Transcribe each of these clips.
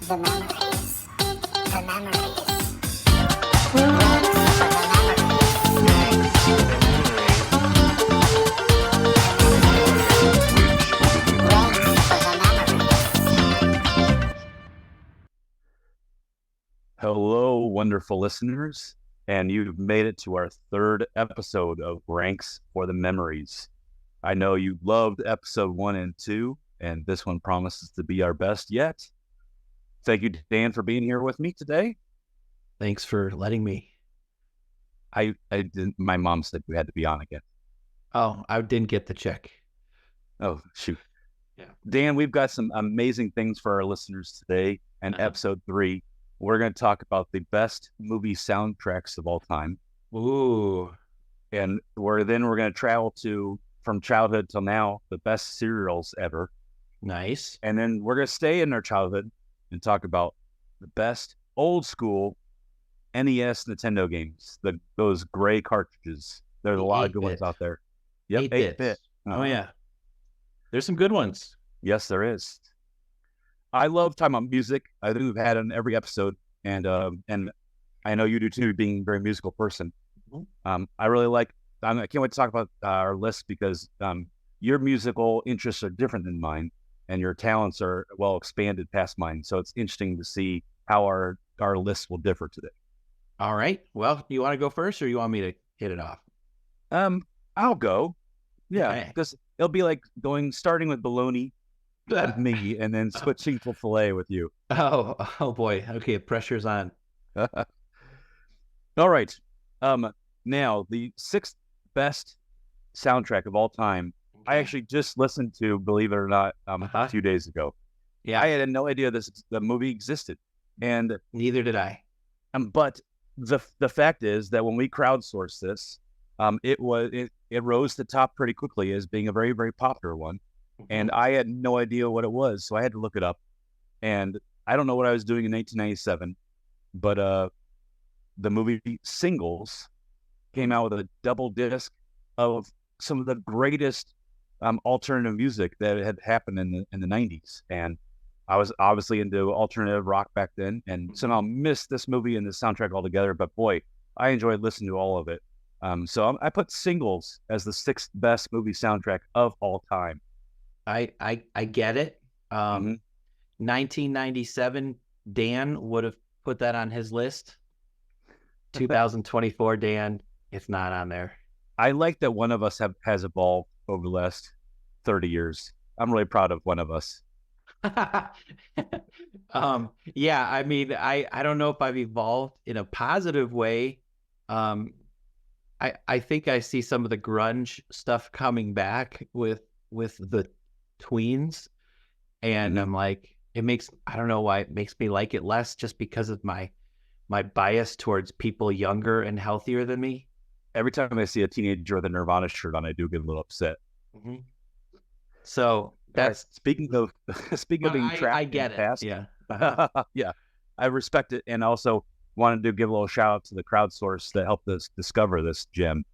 The memories. The memories. Ranks for the memories. Ranks for the memories. Hello, wonderful listeners, and you've made it to our third episode of Ranks for the Memories. I know you loved episode 1 and 2, and this one promises to be our best yet. Thank you, Dan, for being here with me today. Thanks for letting me. I didn't. My mom said we had to be on again. Oh, I didn't get the check. Oh, shoot. Yeah. Dan, we've got some amazing things for our listeners today. And episode 3, we're going to talk about the best movie soundtracks of all time. Ooh. And we're going to travel to, from childhood till now, the best serials ever. Nice. And then we're going to stay in our childhood and talk about the best old school NES Nintendo games, those gray cartridges. There's a lot of good ones out there. Yep, 8-bit. Oh, yeah. There's some good ones. Yes, there is. I love talking about music. I think we've had it on every episode, and I know you do too, being a very musical person. I really like. I can't wait to talk about our list because your musical interests are different than mine, and your talents are well expanded past mine. So it's interesting to see how our lists will differ today. All right. Well, you want to go first, or you want me to hit it off? I'll go. Yeah, Okay. because it'll be like starting with bologna with me, and then switching to filet with you. Oh boy. Okay, pressure's on. All right. Now the 6th best soundtrack of all time. I actually just listened to, believe it or not, a few days ago. Yeah. I had no idea the movie existed, and Neither did I. but the fact is that when we crowdsourced this, it rose to the top pretty quickly as being a very, very popular one. And I had no idea what it was, so I had to look it up. And I don't know what I was doing in 1997, but the movie Singles came out with a double disc of some of the greatest alternative music that had happened in the 90s. And I was obviously into alternative rock back then, and somehow missed this movie and the soundtrack altogether. But boy, I enjoyed listening to all of it. So I put Singles as the 6th best movie soundtrack of all time. I get it. 1997, Dan would have put that on his list. 2024, Dan, it's not on there. I like that one of us has evolved over the last 30 years. I'm really proud of one of us. Yeah, I mean, I don't know if I've evolved in a positive way. I think I see some of the grunge stuff coming back with the tweens, and I'm like, I don't know why it makes me like it less, just because of my bias towards people younger and healthier than me. Every time I see a teenager with a Nirvana shirt on, I do get a little upset. So that's speaking of being trapped I get in the past. Yeah. Yeah, I respect it, and also wanted to give a little shout out to the crowdsource that helped us discover this gem.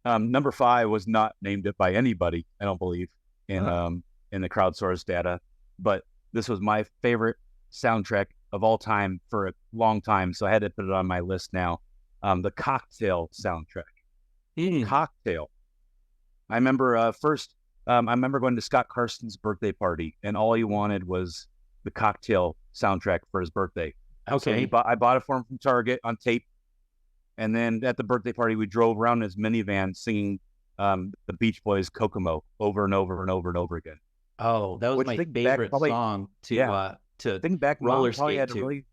Number 5 was not named it by anybody, I don't believe, in the crowdsource data, but this was my favorite soundtrack of all time for a long time, so I had to put it on my list now. The Cocktail soundtrack. Cocktail. I remember I remember going to Scott Carson's birthday party, and all he wanted was the Cocktail soundtrack for his birthday. Okay. So I bought it for him from Target on tape, and then at the birthday party, we drove around in his minivan singing the Beach Boys' "Kokomo" over and over and over and over again. Oh, that was my favorite song to think back. Roller skate skate to. really...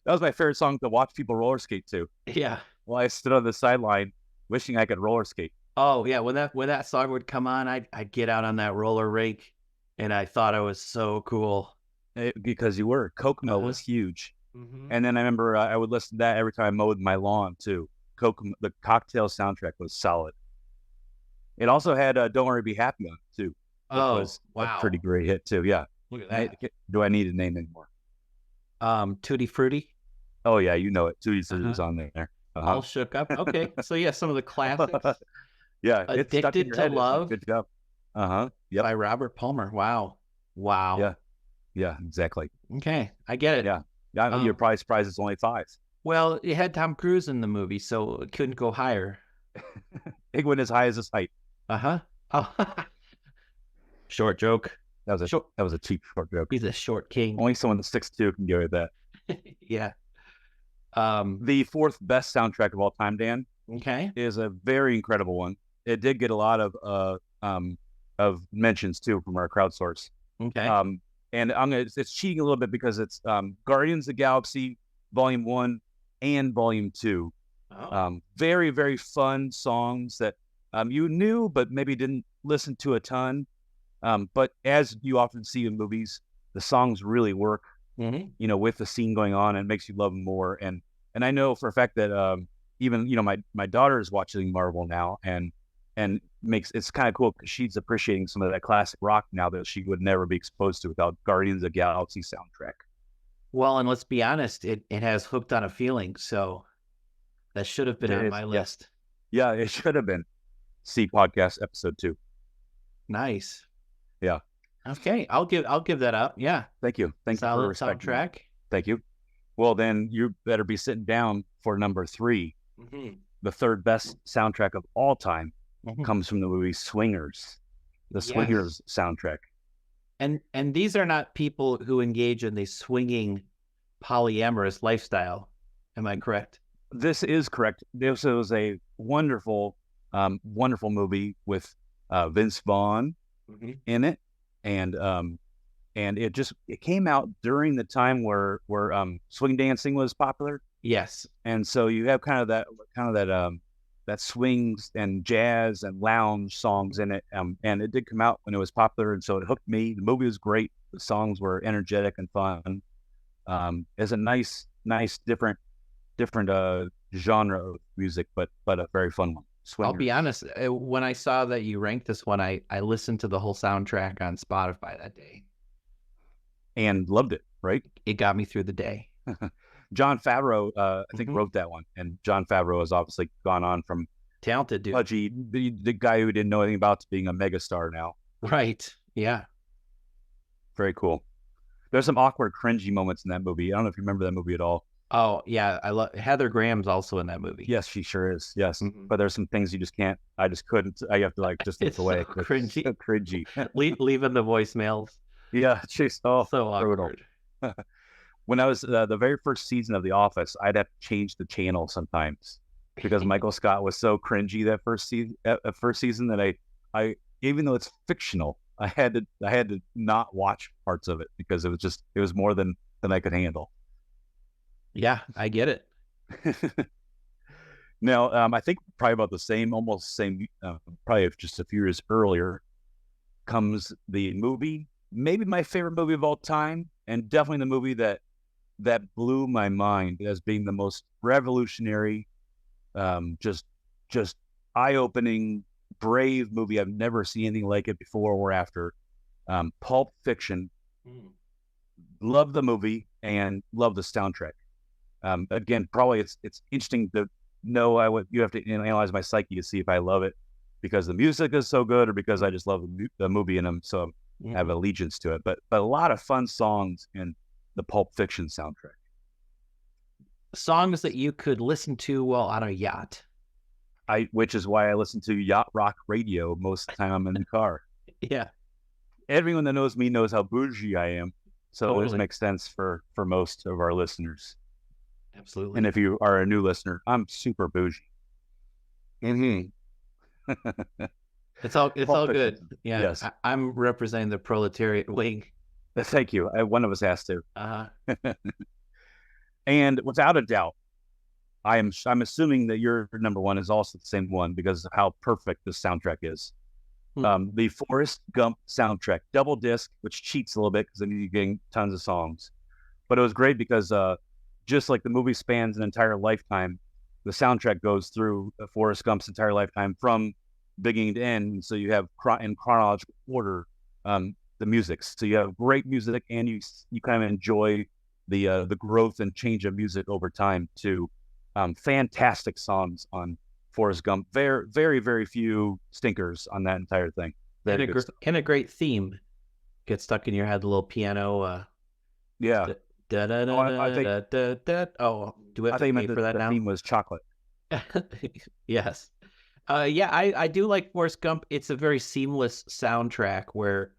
That was my favorite song to watch people roller skate to. Yeah. Well, I stood on the sideline wishing I could roller skate. Oh yeah, when that song would come on, I'd get out on that roller rink, and I thought I was so cool. Because you were. Kokomo was huge. And then I remember I would listen to that every time I mowed my lawn too. The Cocktail soundtrack was solid. It also had "Don't Worry, Be Happy" on it too. Oh, was wow. a pretty great hit too. Yeah. Look at that. Do I need to name anymore? Tutti Frutti. Oh yeah, you know it. Tutti Frutti was on there. All shook up. Okay, so yeah, some of the classics. Yeah, it's stuck in Addicted your to head. Love. Good job. Yep. By Robert Palmer. Wow. Wow. Yeah. Yeah, exactly. Okay, I get it. Yeah. Yeah, you're Um, probably surprised it's only 5. Well, it had Tom Cruise in the movie, so it couldn't go higher. It went as high as his height. Uh-huh. Oh, short joke. That was a Short. that was a cheap short joke. He's a short king. Only someone that's 6'2" can get away with that. Yeah. The 4th best soundtrack of all time, Dan, Okay. is a very incredible one. It did get a lot of mentions too from our crowdsource. Okay. And it's cheating a little bit because it's Guardians of the Galaxy Volume 1 and Volume 2. Oh. Very, very fun songs that you knew but maybe didn't listen to a ton. But as you often see in movies, the songs really work, Mhm. with the scene going on, and makes you love them more. And I know for a fact that even my daughter is watching Marvel now, and it's kind of cool because she's appreciating some of that classic rock now that she would never be exposed to without Guardians of the Galaxy soundtrack. Well, and let's be honest, it has Hooked on a Feeling, so that should have been It on is, my yeah. list. Yeah, it should have been C podcast episode 2. Nice. Yeah. Okay, I'll give that up. Yeah. Thank you. Thank you for Solid respecting that. soundtrack. Thank you. Well, then you better be sitting down for number 3. Mhm. The 3rd best soundtrack of all time Mhm. comes from the movie Swingers, the Yes. Swingers soundtrack. And these are not people who engage in the swinging polyamorous lifestyle. Am I correct? This is correct. This was a wonderful, wonderful movie with Vince Vaughn Mhm. in it, and it came out during the time where swing dancing was popular, Yes. and so you have kind of that swings and jazz and lounge songs in it, and it did come out when it was popular, and so it hooked me. The movie was great. The songs were energetic and fun. It's a nice different genre of music, but a very fun one. I'll be Swingers. honest. When I saw that you ranked this one, I listened to the whole soundtrack on Spotify that day. And loved it, right? It got me through the day. Jon Favreau, I think, Mhm. wrote that one, and Jon Favreau has obviously gone on from Talented dude. pudgy, the guy who didn't know anything about, to being a megastar now. Right. Yeah. Very cool. There's some awkward, cringy moments in that movie. I don't know if you remember that movie at all. Oh, yeah. I love Heather Graham's also in that movie. Yes, she sure is. Yes, Mhm. but there's some things you just can't. I just couldn't. I have to just look It's away. so cringy. So cringy. Leaving the voicemails. Yeah, she's so Awkward. When I was the very first season of The Office, I'd have to change the channel sometimes because Michael Scott was so cringy that first season that I even though it's fictional, I had to not watch parts of it because it was more than I could handle. Yeah, I get it. Now, I think probably about almost same, probably just a few years earlier, comes the movie, maybe my favorite movie of all time, and definitely the movie that blew my mind as being the most revolutionary, just eye-opening, brave movie. I've never seen anything like it before or after. Pulp Fiction. Love the movie and love the soundtrack. Again, probably it's interesting to know you have to analyze my psyche to see if I love it because the music is so good or because I just love the movie and so I have allegiance to it. But a lot of fun songs in the Pulp Fiction soundtrack. Songs that you could listen to while on a yacht. Which is why I listen to yacht rock radio most of the time I'm in the car. Yeah. Everyone that knows me knows how bougie I am. So Totally. this makes sense for most of our listeners. Absolutely. And if you are a new listener, I'm super bougie. It's all Pulp good. Fiction. Yeah. Yes. I'm representing the proletariat wing. Thank you. One of us has to. Uh-huh. And without a doubt, I'm assuming that your number one is also the same one because of how perfect this soundtrack is. The Forrest Gump soundtrack, double disc, which cheats a little bit because then you're getting tons of songs. But it was great because just like the movie spans an entire lifetime, the soundtrack goes through Forrest Gump's entire lifetime from beginning to end. So you have in chronological order the music. So you have great music, and you kind of enjoy the growth and change of music over time too. Fantastic songs on Forrest Gump. Very, very, very few stinkers on that entire thing. Very good stuff. And a great theme. get stuck in your head, the little piano. Yeah. Da da Oh, da I think da da da. Oh, do we I have think to you pay meant for that the now? theme was chocolate. Yes. Yeah, I do like Forrest Gump. It's a very seamless soundtrack where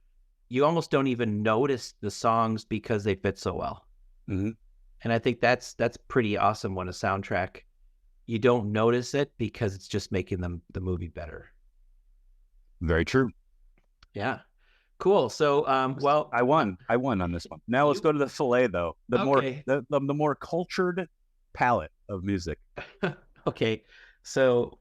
you almost don't even notice the songs because they fit so well. Hmm. And I think that's pretty awesome when a soundtrack you don't notice it because it's just making the movie better. Very true. Yeah. Cool. So well, I won on this one. Now let's You- go to the fillet though. The more okay. the more cultured palette of music. Okay. So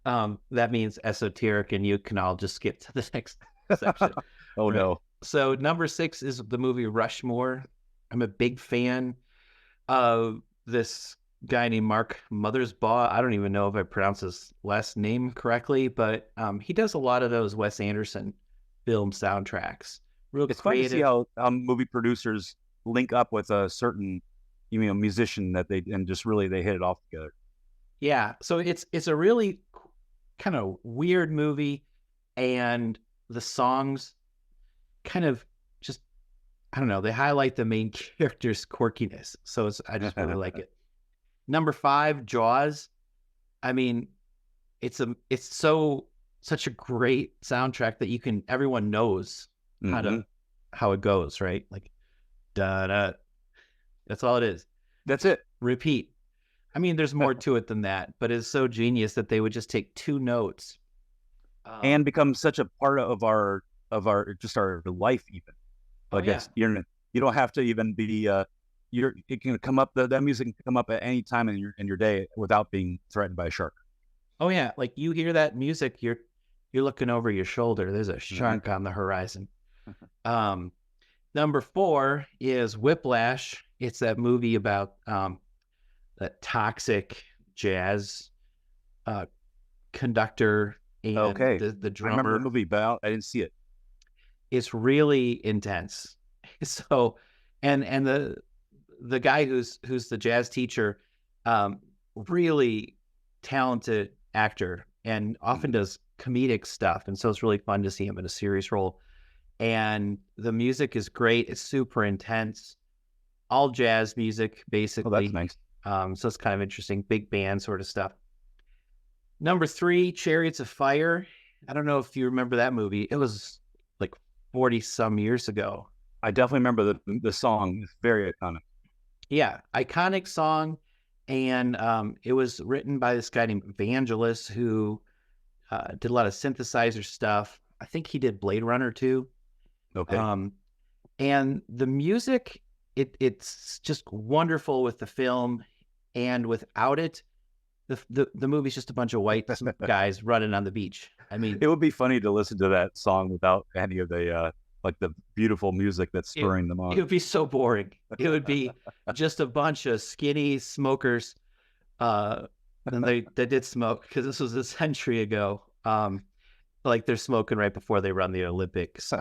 that means esoteric, and you can all just skip to the next section. Oh Right. no. So number 6 is the movie Rushmore. I'm a big fan of this guy named Mark Mothersbaugh. I don't even know if I pronounce his last name correctly, but he does a lot of those Wes Anderson film soundtracks. Real It's fun to see creative. how movie producers link up with a certain musician that they and just really they hit it off together. Yeah. So it's a really kind of weird movie, and the songs kind of just, I don't know, they highlight the main character's quirkiness. So I just really like it. Number 5, Jaws. I mean, it's such a great soundtrack that everyone knows Mhm. how it goes, right? Like da da. That's all it is. That's it. Repeat. I mean, there's more to it than that, but it's so genius that they would just take 2 notes. And become such a part of our just our life even. Oh, I guess you don't have to even be it can come up that music can come up at any time in your day without being threatened by a shark. Oh yeah, like you hear that music, you're looking over your shoulder. There's a shark on the horizon. Number 4 is Whiplash. It's that movie about that toxic jazz conductor and Okay. the I remember drummer. the movie, but I didn't see it. It's really intense. So, and the guy who's the jazz teacher, really talented actor and often does comedic stuff, and so it's really fun to see him in a serious role. And the music is great. It's super intense, all jazz music Oh, basically. that's nice. So it's kind of interesting, big band sort of stuff. Number 3, Chariots of Fire. I don't know if you remember that movie. It was like 40 some years ago. I definitely remember the song. It's very iconic. Yeah, iconic song. And it was written by this guy named Vangelis, who did a lot of synthesizer stuff. I think he did Blade Runner too. Okay. And the music, it's just wonderful with the film, and without it, the movie's just a bunch of white guys running on the beach. I mean, It would be funny to listen to that song without any of the like the beautiful music that's spurring them it on. would be so boring. It would be just a bunch of skinny smokers. And they did smoke because this was a century ago. Like they're smoking right before they run the Olympics.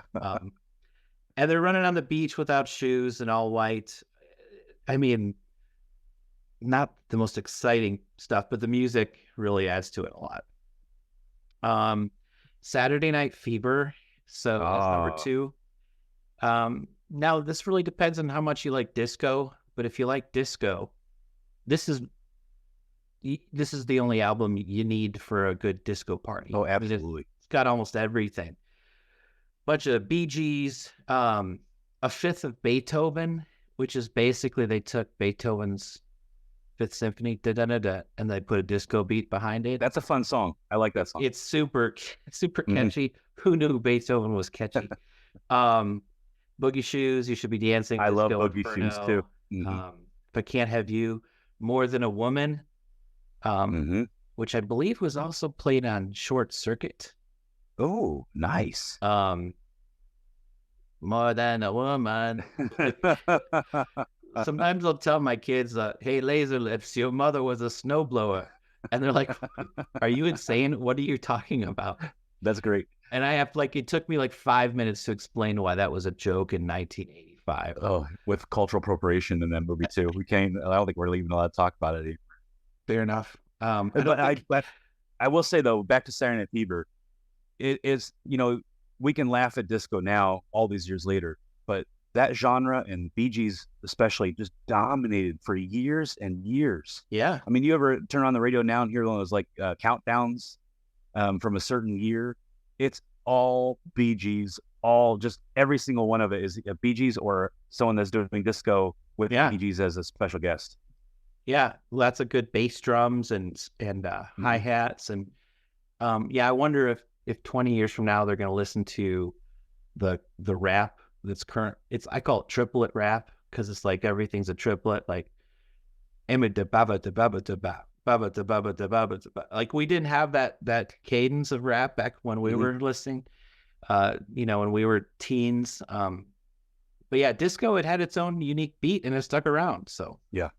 And they're running on the beach without shoes and all white. I mean, not the most exciting stuff, but the music really adds to it a lot. Saturday Night Fever. So that's number Oh. 2. Now this really depends on how much you like disco, but if you like disco, this is the only album you need for a good disco party. Oh, I mean, absolutely. It's got almost everything. Bunch of Bee Gees, a fifth of Beethoven, which is basically they took Beethoven's Fifth Symphony, da-da-da-da, and they put a disco beat behind it. That's a fun song. I like that song. It's super Mhm. catchy. Who knew Beethoven was catchy? Boogie Shoes, You Should Be Dancing. I love Disco Boogie Shoes Inferno. too. Mhm. If I Can't Have You, More Than a Woman, Mhm. which I believe was also played on Short Circuit. Oh, nice. More Than a Woman. Sometimes I'll tell my kids, hey, Laser Lips, your mother was a snowblower. And they're like, are you insane? What are you talking about? That's great. And I have it took me 5 minutes to explain why that was a joke in 1985. Oh, with cultural appropriation in that movie too. I don't think we're even allowed to talk about it either. Fair enough. But I will say though, back to Saturday Night Fever, it is, we can laugh at disco now all these years later, but that genre and Bee Gees especially just dominated for years and years. Yeah. I mean, you ever turn on the radio now and hear one of those like countdowns from a certain year? It's all Bee Gees, all just every single one of it is a Bee Gees or someone that's doing disco with Yeah. Bee Gees as a special guest. Yeah. Lots of good bass drums and hi-hats. And I wonder if 20 years from now they're going to listen to the rap that's current. I call it triplet rap because it's like everything's a triplet, like like we didn't have that cadence of rap back when we were listening, when we were teens. But yeah, disco, it had its own unique beat and it stuck around. So yeah.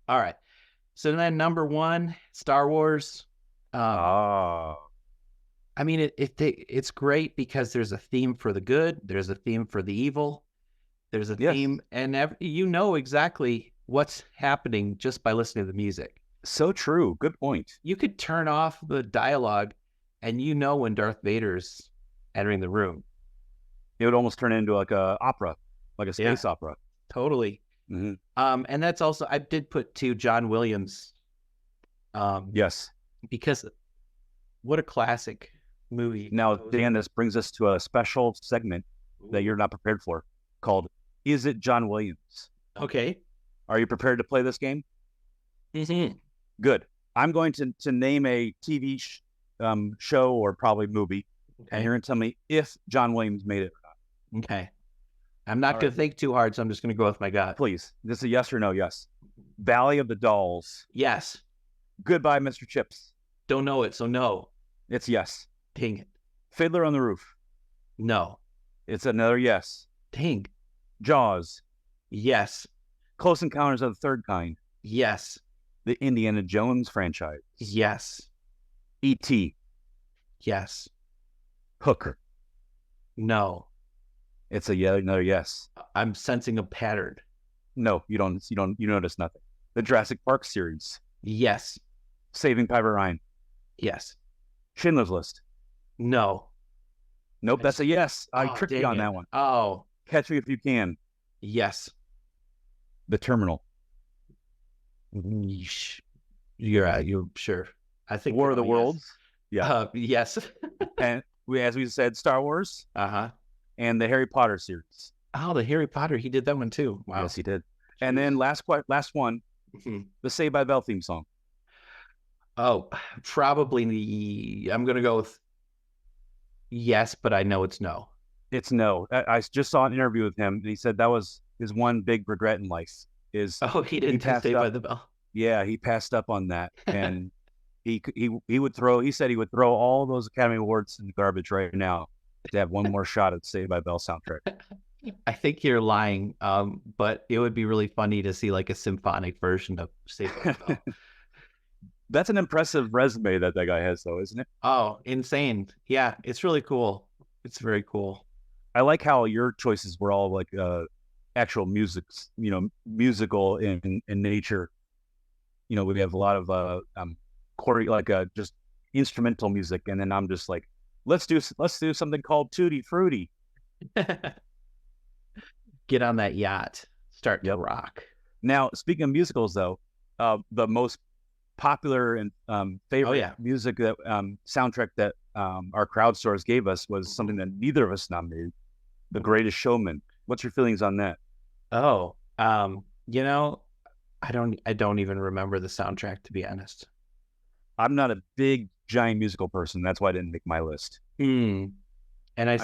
All right. So then number 1, Star Wars. I mean, it's great because there's a theme for the good, there's a theme for the evil, there's a theme, and you know exactly what's happening just by listening to the music. So true. Good point. You could turn off the dialogue, and you know when Darth Vader's entering the room. It would almost turn into like a opera, like a space opera. Totally. Mm-hmm. And that's also, I did put to John Williams. Yes. Because what a classic movie. Now, Dan, this brings us to a special segment that you're not prepared for called Is It John Williams? Okay. Are you prepared to play this game? Mm-hmm. Good. I'm going to name a TV show or probably movie, and you're going to tell me if John Williams made it or not. Okay. I'm not going to think too hard, so I'm just going to go with my gut. Please. This is a yes or no? Yes. Valley of the Dolls. Yes. Goodbye, Mr. Chips. Don't know it, so no. It's yes. Dang it. Fiddler on the Roof. No. It's another yes. Dang. Jaws. Yes. Close Encounters of the Third Kind. Yes. The Indiana Jones franchise. Yes. E.T. Yes. Hooker. No. It's another yes. I'm sensing a pattern. No, you notice nothing. The Jurassic Park series. Yes. Saving Private Ryan. Yes. Schindler's List. No. Nope, that's a yes. I tricked you on dang it. that one. Oh. Catch Me If You Can. Yes. The Terminal. Yeesh. You're sure. I think War of the yes. Worlds. Yeah. Yes. And as we said, Star Wars Uh-huh. and the Harry Potter series. Oh, the Harry Potter. He did that one too. Wow. Yes, he did. And then last one, Mhm. the Saved by the Bell theme song. Oh, probably I'm going to go with yes, but I know it's no. It's no. I just saw an interview with him, and he said that was his one big regret in life. Oh, he didn't passed Saved up. by the Bell. Yeah, he passed up on that, and he would throw. He said he would throw all those Academy Awards in the garbage right now to have one more shot at Saved by the Bell soundtrack. I think you're lying, but it would be really funny to see like a symphonic version of Saved by the Bell. That's an impressive resume that guy has, though, isn't it? Oh, insane. Yeah, it's really cool. It's very cool. I like how your choices were all like actual musical in nature. We have a lot of just instrumental music, and then I'm just like, let's do something called Tutti Frutti. Get on that yacht. Start to rock. Now, speaking of musicals, though, the most popular and favorite music that soundtrack that our crowdsource gave us was something that neither of us nominated, The Greatest Showman. What's your feelings on that? Oh, I don't even remember the soundtrack, to be honest. I'm not a big giant musical person. That's why I didn't make my list. And I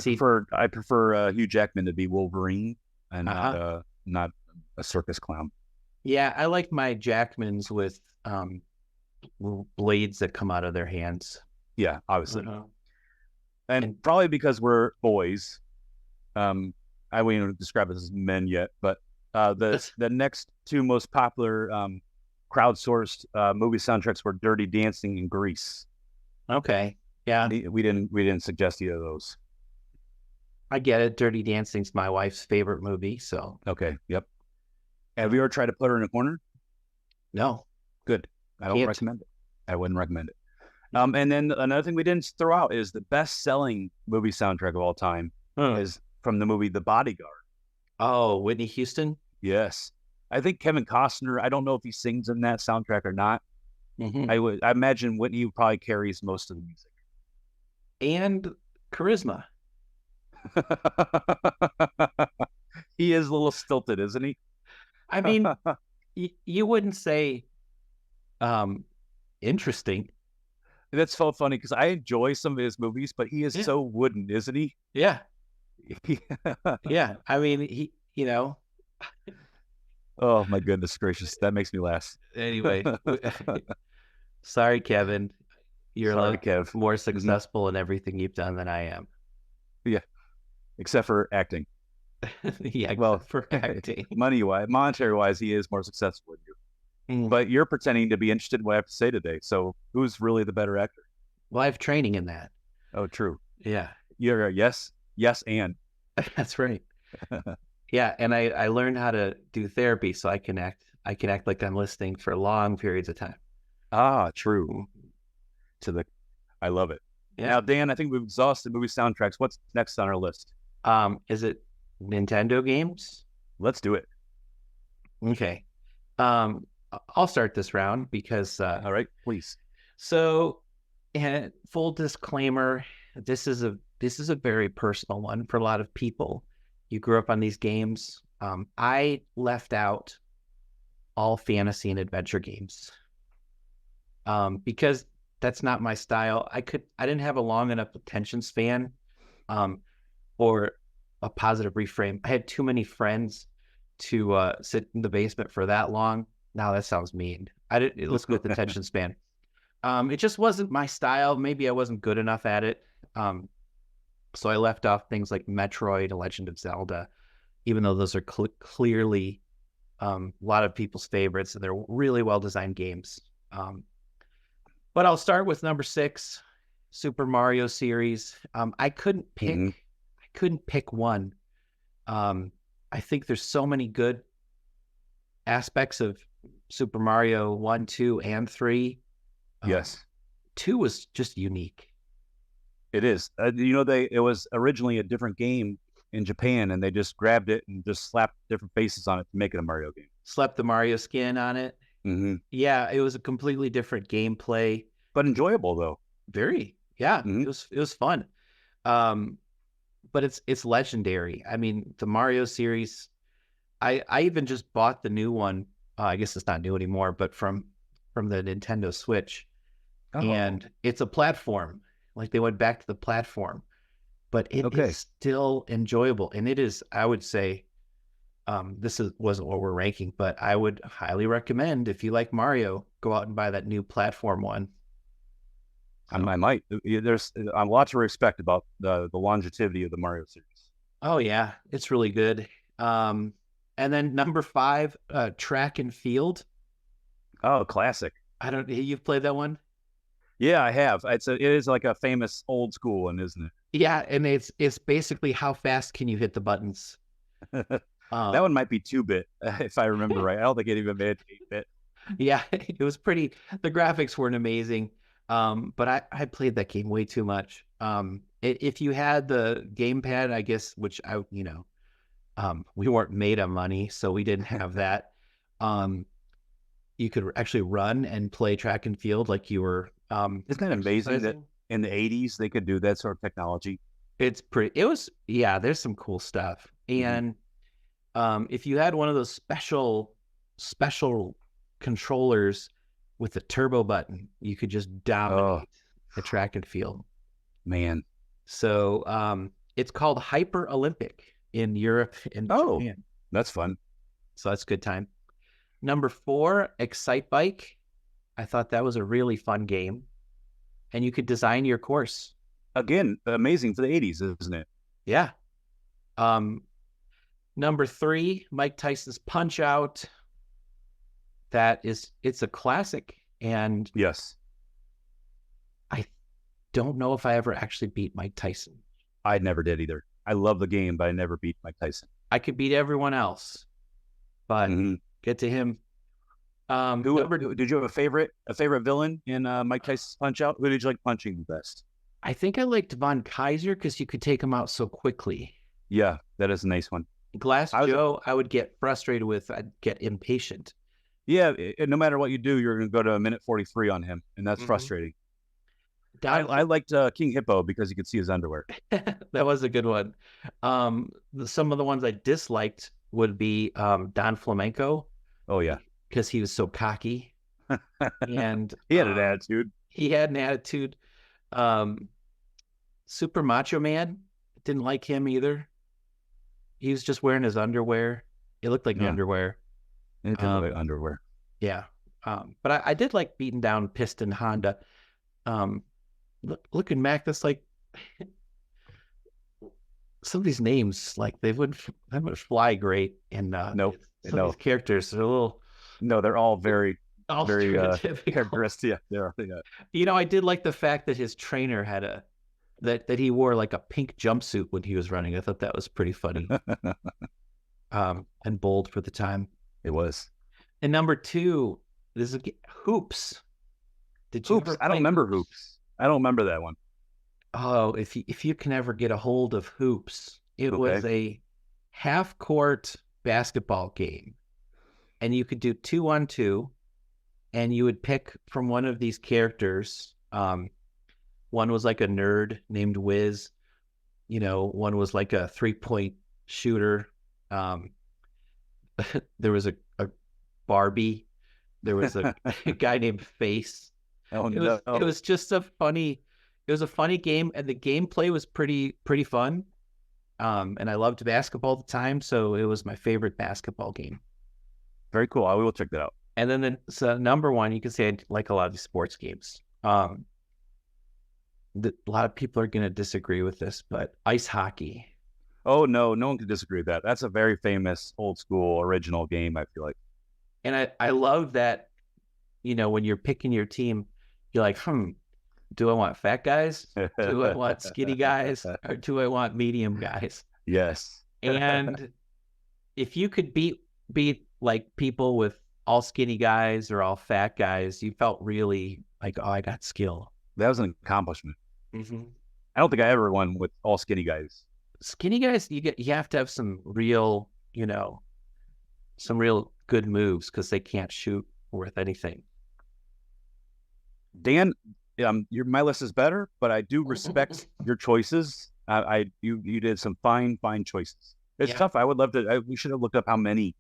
prefer Hugh Jackman to be Wolverine and not a circus clown. Yeah, I like my Jackmans with blades that come out of their hands. Yeah, obviously. And probably because we're boys, I won't even describe us as men yet, but the next two most popular crowdsourced movie soundtracks were Dirty Dancing and Grease. Okay. Yeah. We didn't suggest either of those. I get it. Dirty Dancing's my wife's favorite movie, so. Okay. Yep. Have you ever tried to put her in a corner? No. Good. I don't recommend it. I wouldn't recommend it. And then another thing we didn't throw out is the best-selling movie soundtrack of all time is from the movie The Bodyguard. Oh, Whitney Houston. Yes. I think Kevin Costner, I don't know if he sings in that soundtrack or not. Hmm. I imagine Whitney probably carries most of the music. And charisma. He is a little stilted, isn't he? I mean, you wouldn't say um interesting. That's so funny because I enjoy some of his movies, but he is Yeah. so wooden, isn't he? Yeah. Yeah. I mean, Oh my goodness gracious, that makes me laugh. anyway. Sorry, Kevin. You're a Sorry, lot Kev. more successful in everything you've done than I am. Yeah, except for acting. Yeah, Well, for acting. monetary wise, he is more successful than you. Mm. But you're pretending to be interested in what I have to say today. So who's really the better actor? Well, I have training in that. Oh, true. Yeah, You're a yes, and that's right. Yeah, and I learned how to do therapy so I can act like I'm listening for long periods of time. true. I love it. Yeah. Now, Dan, I think we've exhausted movie soundtracks. What's next on our list? Is it Nintendo games? Let's do it. Okay. I'll start this round because All right, please. so, and full disclaimer, this is a very personal one for a lot of people. You grew up on these games. I left out all fantasy and adventure games because that's not my style. I didn't have a long enough attention span or a positive reframe. I had too many friends to sit in the basement for that long. Now that sounds mean. Let's go with attention span. It just wasn't my style. Maybe I wasn't good enough at it. So I left off things like Metroid, Legend of Zelda, even though those are clearly a lot of people's favorites and they're really well designed games. But I'll start with number 6, Super Mario series. I couldn't pick one. I think there's so many good aspects of Super Mario 1, 2, and 3. Yes, 2 was just unique. it is. It was originally a different game in Japan, and they just grabbed it and just slapped different faces on it to make it a Mario game. Slept the Mario skin on it. Mm-hmm. Yeah, it was a completely different gameplay. But enjoyable though. Very, yeah, Mhm. it was fun. But it's legendary. I mean, the Mario series. I even just bought the new one. I guess it's not new anymore, but from the Nintendo Switch, and it's a platform. Like they went back to the platform, but it is still enjoyable, and it is. I would say, wasn't what we're ranking, but I would highly recommend if you like Mario, go out and buy that new platform one. I might. There's a lot to respect about the longevity of the Mario series. Oh yeah, it's really good. And then number 5, Track and Field. Oh, classic. You've played that one? Yeah, I have. It is like a famous old school one, isn't it? Yeah, and it's basically how fast can you hit the buttons. That one might be 2-bit, if I remember right. I don't think it even made 8-bit. Yeah, it was pretty. The graphics weren't amazing, but I played that game way too much. If you had the gamepad, I guess, which we weren't made of money, so we didn't have that. You could actually run and play Track and Field like you were. Isn't that amazing that in the 80s they could do that sort of technology? There's some cool stuff. And if you had one of those special controllers with the turbo button, you could just dominate the Track and Field. Man. So it's called Hyper Olympic in Europe and Japan. That's fun. So that's a good time. Number 4, Excite Bike. I thought that was a really fun game. And you could design your course. Again, amazing for the 80s, isn't it? Yeah. Number 3, Mike Tyson's Punch Out. It's a classic. And yes, I don't know if I ever actually beat Mike Tyson. I never did either. I love the game, but I never beat Mike Tyson. I could beat everyone else, but get to him. Did you have a favorite villain in Mike Tyson's Punch Out? Who did you like punching the best? I think I liked Von Kaiser because you could take him out so quickly. Yeah, that is a nice one. Glass I was- Joe, I would get frustrated with. I'd get impatient. Yeah, no matter what you do, you're going to go to a minute 43 on him, and that's Mhm. frustrating. Don, I liked King Hippo because you could see his underwear. that was a good one. Some of the ones I disliked would be Don Flamenco Oh yeah, because he was so cocky and he had an attitude. he had an attitude. Super Macho Man, didn't like him either. He was just wearing his underwear. It looked like Yeah. underwear. It did look like underwear. Yeah. But I did like beating down Piston Honda. Looking back, that's like some of these names, like they would fly great. And Nope. some of these characters are a little No, they're all very very stereotypical. characteristic. Yeah, yeah. You know, I did like the fact that his trainer had that he wore like a pink jumpsuit when he was running. I thought that was pretty funny. And bold for the time. It was And number 2, this is Hoops. Did you Hoops. ever I don't play remember Hoops. I don't remember that one. Oh, if you can ever get a hold of Hoops, it was a half-court basketball game, and you could do 2-on-2, and you would pick from one of these characters. One was like a nerd named Wiz. You know, one was like a 3-point shooter. There was a Barbie. There was a guy named Face. Oh It no, was just a funny game, and the gameplay was pretty fun. And I loved basketball at the time, so it was my favorite basketball game. very cool. I will check that out. And then so number 1, you can say I like a lot of these sports games. A lot of people are going to disagree with this, but ice hockey. Oh no, no one can disagree with that. That's a very famous old school original game. I feel like. And I love that, you know, when you're picking your team, you're like, do I want fat guys? Do I want skinny guys? Or do I want medium guys? Yes. And if you could beat like people with all skinny guys or all fat guys, you felt really like, oh, I got skill. That was an accomplishment. Mm-hmm. I don't think I ever won with all skinny guys. Skinny guys, you have to have some real, you know, some real good moves because they can't shoot worth anything. Dan, my list is better, but I do respect your choices. You did some fine choices. It's Yeah. tough. I would love to. We should have looked up how many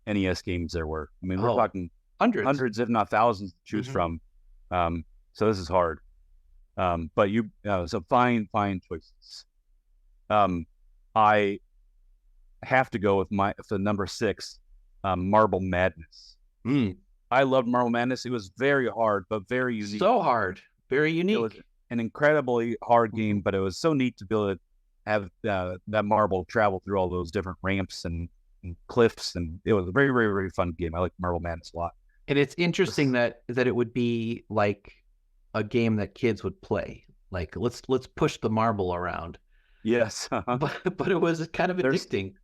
NES games there were. I mean, we're talking hundreds, if not thousands, to choose from. So this is hard. But some fine choices. I have to go with the number 6, Marble Madness. I loved Marble Madness. It was very hard, but very unique. So hard, very unique. It was an incredibly hard game, but it was so neat to be able to have that marble travel through all those different ramps and cliffs, and it was a very, very, very fun game. I like Marble Madness a lot. And it's interesting that it would be like a game that kids would play. Like let's push the marble around. Yes, but it was kind of addicting.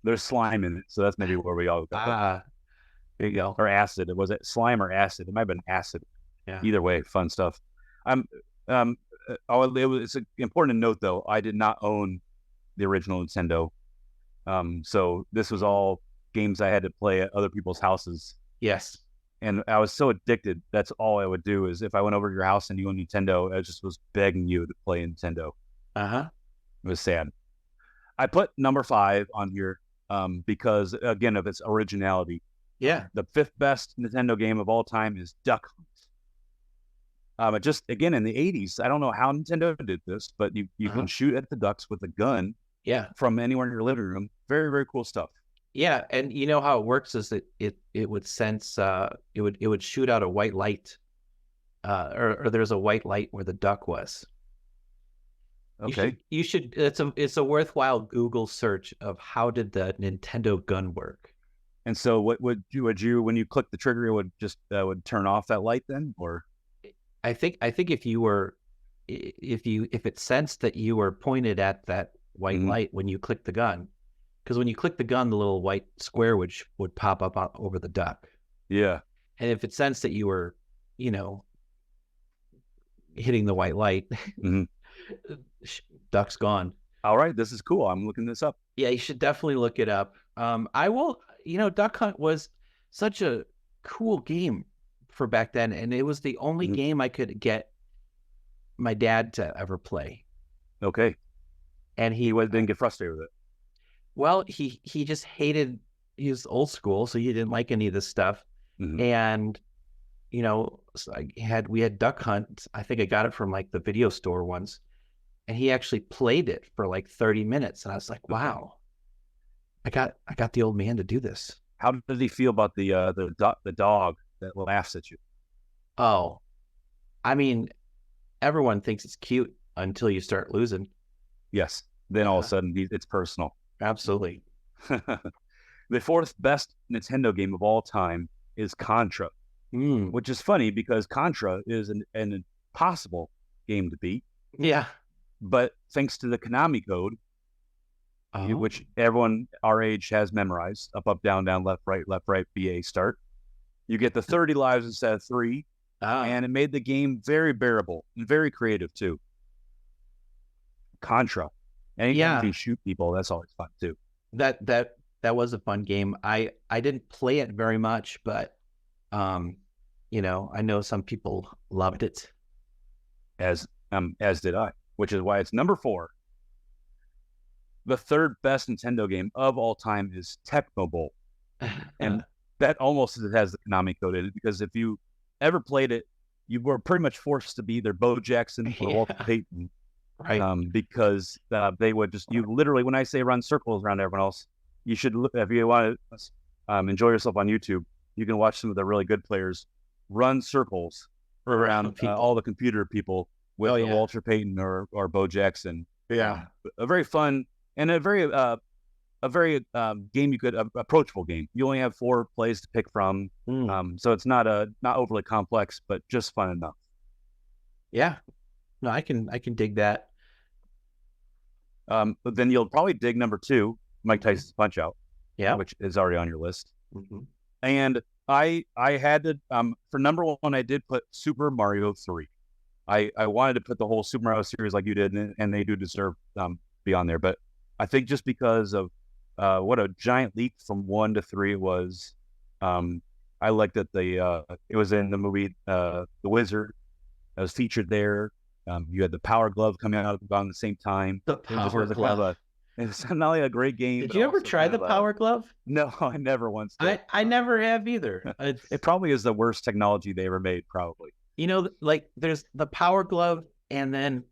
There's slime in it, so that's maybe where we all go. There you go. Or acid. Was it slime or acid? It might have been acid. Yeah. Either way, fun stuff. It's important to note though, I did not own the original Nintendo. So this was all games I had to play at other people's houses. Yes. And I was so addicted. That's all I would do is if I went over to your house and you owned Nintendo, I just was begging you to play Nintendo. It was sad. I put number 5 on here because, again, of its originality. Yeah. The 5th best Nintendo game of all time is Duck Hunt. Just, again, in the 80s, I don't know how Nintendo did this, but you can shoot at the ducks with a gun from anywhere in your living room. Very, very cool stuff. Yeah, and you know how it works is that it would sense it would shoot out a white light, or there's a white light where the duck was. Okay, you should it's a worthwhile Google search of how did the Nintendo gun work. And so, what would you when you click the trigger, it would just would turn off that light then, or? I think if it sensed that you were pointed at that white light when you click the gun. Because when you click the gun, the little white square would pop up over the duck. Yeah. And if it sensed that you were, you know, hitting the white light, duck's gone. All right, this is cool. I'm looking this up. Yeah, you should definitely look it up. I will, Duck Hunt was such a cool game for back then, and it was the only Mhm. game I could get my dad to ever play. Okay. And Didn't get frustrated with it. well, he just hated, he was old school, so he didn't like any of this stuff. Mhm. And so we had Duck Hunt. I think I got it from like the video store once, and he actually played it for like 30 minutes, and I was like, wow, I got the old man to do this. How did he feel about the dog that laughs at you? Oh, I mean, everyone thinks it's cute until you start losing. Yes. Then all of Yeah. a sudden, it's personal. Absolutely. The fourth best Nintendo game of all time is Contra, Mm. which is funny because Contra is an impossible game to beat. Yeah. But thanks to the Konami code, Oh. which everyone our age has memorized, up, down, left, right, BA, start, you get the 30 lives instead of 3, and it made the game very bearable and very creative too. Contra. Anytime Yeah. you shoot people, that's always fun too. That was a fun game. I didn't play it very much, but I know some people loved it. As did I, which is why it's number 4. The third best Nintendo game of all time is Tecmo Bowl, and that almost has the Konami code in it, because if you ever played it, you were pretty much forced to be either Bo Jackson or Walter Payton, Right. because they would just, you literally, when I say run circles around everyone else, you should look, if you want to enjoy yourself on YouTube, you can watch some of the really good players run circles around people. all the computer people with Oh, yeah. Walter Payton or Bo Jackson. Yeah. A very fun and a very game you could approachable game. You only have 4 plays to pick from, Mm. so it's not overly complex, but just fun enough. Yeah. No, I can dig that. But then you'll probably dig number 2, Mike Tyson's Punch Out, Yeah. which is already on your list. Mhm. And I had to for number 1, I did put Super Mario 3. I wanted to put the whole Super Mario series like you did, and they do deserve be on there. But I think just because of what a giant leap from 1 to 3 was, I liked that it was in the movie The Wizard. That was featured there. You had the Power Glove coming out about the same time. The It just Power was kind of Glove. it's not only a great game. Did but you ever also try kind the of Power Glove? No, I never once did. I never have either. It probably is the worst technology they ever made, probably. Like there's the Power Glove, and then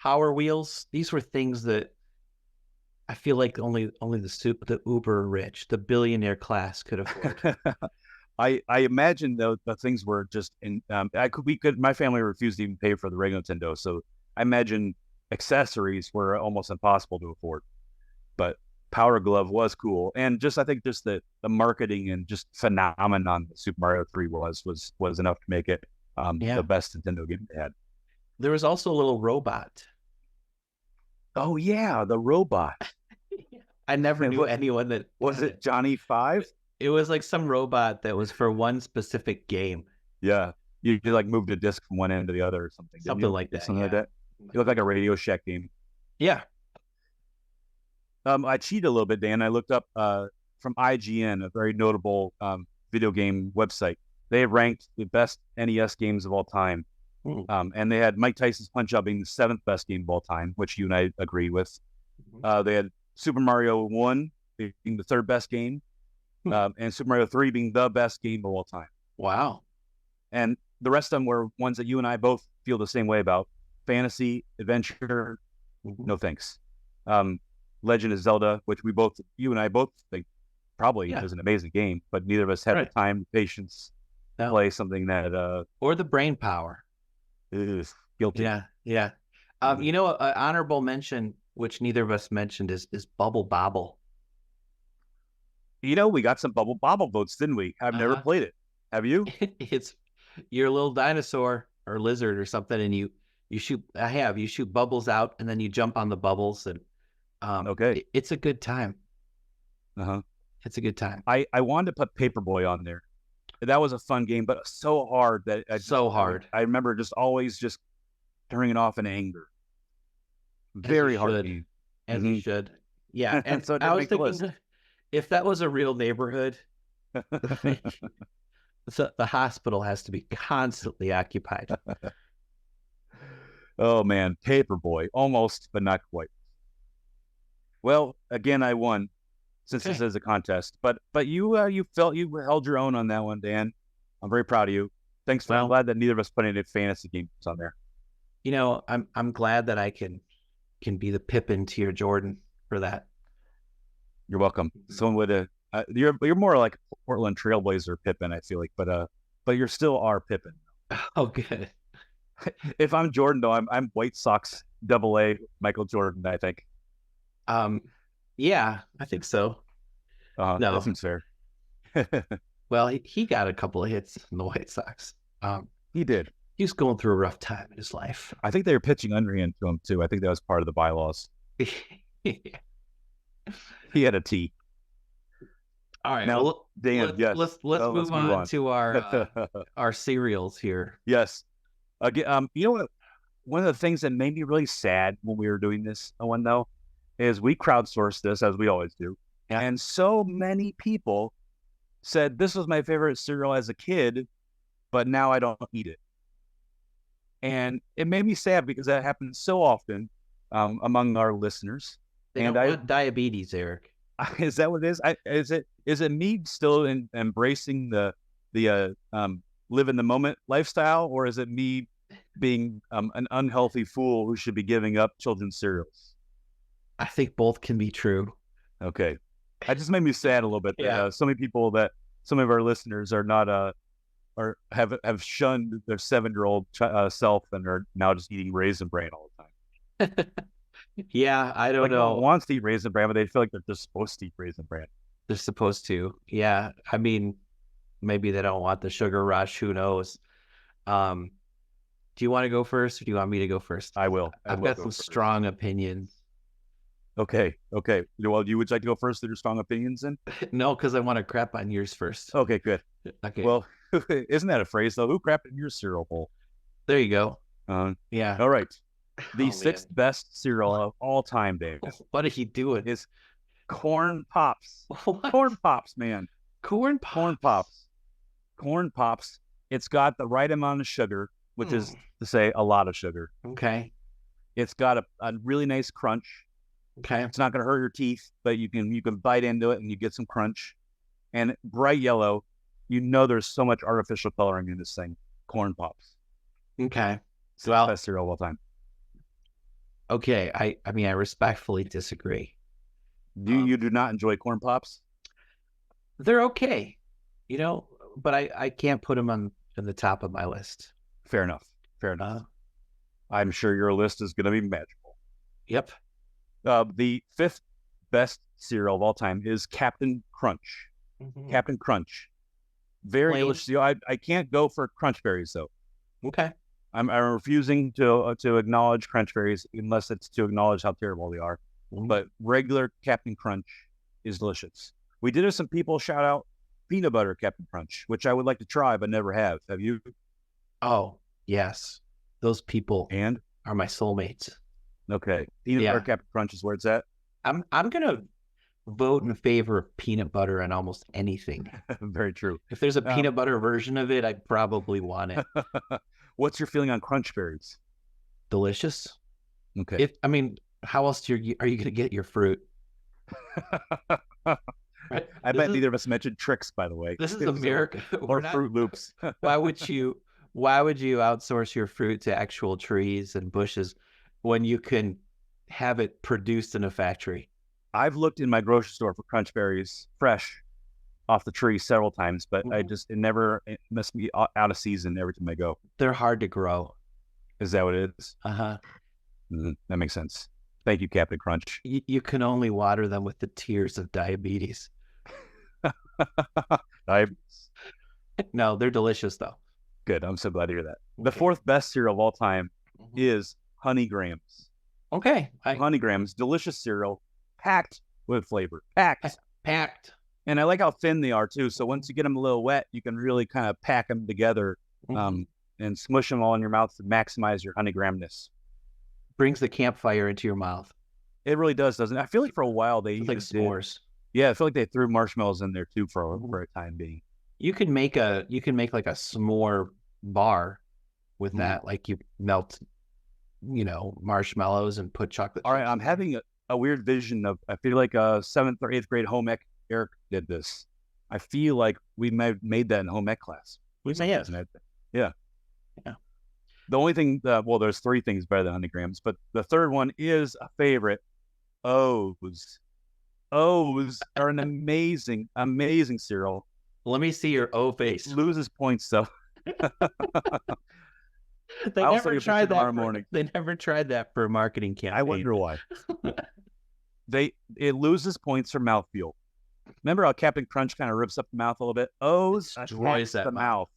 Power Wheels. These were things that I feel like only the uber rich, the billionaire class could afford. I imagine though the things were just in. My family refused to even pay for the regular Nintendo, so I imagine accessories were almost impossible to afford. But Power Glove was cool, and I think the marketing and just phenomenon that Super Mario 3 was enough to make it the best Nintendo game they had. There was also a little robot. Oh yeah, the robot. I never knew anyone that Was it Johnny 5? It was like some robot that was for one specific game. Yeah, you like moved a disc from one end to the other or something. Something like that. Something like that. It looked like a Radio Shack game. Yeah. I cheated a little bit, Dan. I looked up from IGN, a very notable video game website. They have ranked the best NES games of all time. And they had Mike Tyson's Punch Out being the 7th best game of all time, which you and I agree with. They had Super Mario 1 being the 3rd best game, and Super Mario 3 being the best game of all time. Wow. And the rest of them were ones that you and I both feel the same way about. Fantasy, adventure, no thanks. Legend of Zelda, which you and I both think probably is an amazing game, but neither of us had the time, patience to play something that or the brain power. Is guilty. Yeah. An honorable mention, which neither of us mentioned, is Bubble Bobble. We got some Bubble Bobble votes, didn't we? I've never played it. Have you? You're a little dinosaur or lizard or something, and you shoot. You shoot bubbles out, and then you jump on the bubbles, and it's a good time. It's a good time. I wanted to put Paperboy on there. That was a fun game, but so hard that I remember always turning it off in anger. Very hard game. As you should. Yeah, and So it I didn't was make the list. thinking if that was a real neighborhood, the hospital has to be constantly occupied. Oh man, Paperboy, almost, but not quite. Well, again, I won since this Okay. is a contest, but you felt you held your own on that one, Dan. I'm very proud of you. Thanks. I'm Well, glad that neither of us put any fantasy games on there. I'm glad that I can be the Pippin to your Jordan for that. You're welcome. Someone would you're more like Portland Trailblazer Pippin, I feel like, but you're still our Pippin. Oh, good. If I'm Jordan though, I'm White Sox AA Michael Jordan, I think. Yeah, I think so. No. That seems fair. Well, he got a couple of hits in the White Sox. He did. He was going through a rough time in his life. I think they were pitching underhand to him too. I think that was part of the bylaws. He had a T. All right. Now, Well, Dan, yes. let's Oh, move on to our cereals here. Yes. Again, you know what? One of the things that made me really sad when we were doing this one though, is we crowdsourced this as we always do, Yeah. and so many people said this was my favorite cereal as a kid, but now I don't eat it, and it made me sad because that happens so often among our listeners. They And don't I- want diabetes, Eric. Is that what it is? Is it me still embracing the live in the moment lifestyle, or is it me being an unhealthy fool who should be giving up children's cereals? I think both can be true. Okay, that just made me sad a little bit. That, Yeah. so many people that some of our listeners are not or have shunned their 7-year-old self and are now just eating Raisin Bran all the time. Yeah, I don't Like no know. one wants to eat Raisin Bran, but they feel like they're just supposed to eat Raisin Bran. They're supposed to. Yeah, I mean, maybe they don't want the sugar rush. Who knows? Do you want to go first, or do you want me to go first? I will. I I've will got go some first. strong opinions. Okay. Well, would you like to go first with your strong opinions then? No, because I want to crap on yours first. Okay, good. Okay. Well, isn't that a phrase though? Who crapped in your cereal bowl? there you go. Uh, Yeah. all right. The Oh, sixth best cereal of all time, Dave, man. What are you doing? is Corn Pops. What? Corn Pops, man. Corn Corn Pops. Corn Pops. It's got the right amount of sugar, which is to say a lot of sugar. Okay. It's got a really nice crunch. Okay. It's not going to hurt your teeth, but you can bite into it and you get some crunch. And bright yellow, you know there's so much artificial coloring in this thing. Corn Pops. Okay. It's the Well- best cereal of all time. Okay. I mean, I respectfully disagree. You do not enjoy Corn Pops? They're okay, but I can't put them on the top of my list. Fair enough. Fair enough. Uh, I'm sure your list is going to be magical. yep. The fifth best cereal of all time is Captain Crunch. Captain Crunch. Very Plain. delicious. I can't go for Crunch Berries though. Okay. I'm refusing to acknowledge Crunch Berries unless it's to acknowledge how terrible they are. But regular Captain Crunch is delicious. We did have some people shout out peanut butter Captain Crunch, which I would like to try but never have. Have you? Oh, yes. Those people And are my soulmates. okay, peanut Yeah. butter Captain Crunch is where it's at. I'm gonna vote in favor of peanut butter on almost anything. Very true. If there's a Um, peanut butter version of it, I probably want it. What's your feeling on Crunch Berries? Delicious. Okay. How else are you gonna get your fruit? Right? I This bet is- neither of us mentioned tricks, by the way. This is So- America. We're or not- Fruit Loops. Why would you outsource your fruit to actual trees and bushes when you can have it produced in a factory? I've looked in my grocery store for Crunch Berries fresh off the tree several times, but it must be out of season every time I go. They're hard to grow. Is that what it is? Uh-huh. That makes sense. Thank you, Captain Crunch. You can only water them with the tears of diabetes. No, they're delicious though. Good. I'm so glad to hear that. The Okay. fourth best cereal of all time Mhm. is Honey Grams. Okay. Honey Grams, delicious cereal, packed with flavor. Packed. Packed. And I like how thin they are too. So once you get them a little wet, you can really kind of pack them together and smush them all in your mouth to maximize your honey gramness. Brings the campfire into your mouth. It really does, doesn't it? I feel like for a while they It's like even did. s'mores. Yeah, I feel like they threw marshmallows in there too for a time being. You can make like a s'more bar with Mm. that. Like you melt, marshmallows and put chocolate. All right, chips I'm in having a weird vision of. I feel like 7th or 8th grade home ec. Eric did this. I feel like we may have made that in home ec class. We for some may have. reason. Yeah. Yeah. The only thing, well, there's 3 things better than honeygrams, but the third one is a favorite. O's. O's are an amazing, amazing cereal. there. Let me see your O It face. loses points though. They I'll never send you a tried picture tomorrow that. morning. They never tried that for a marketing campaign. I wonder why. It loses points for mouthfeel. Remember how Captain Crunch kind of rips up the mouth a little bit? O's Destroys attacks that the mouth.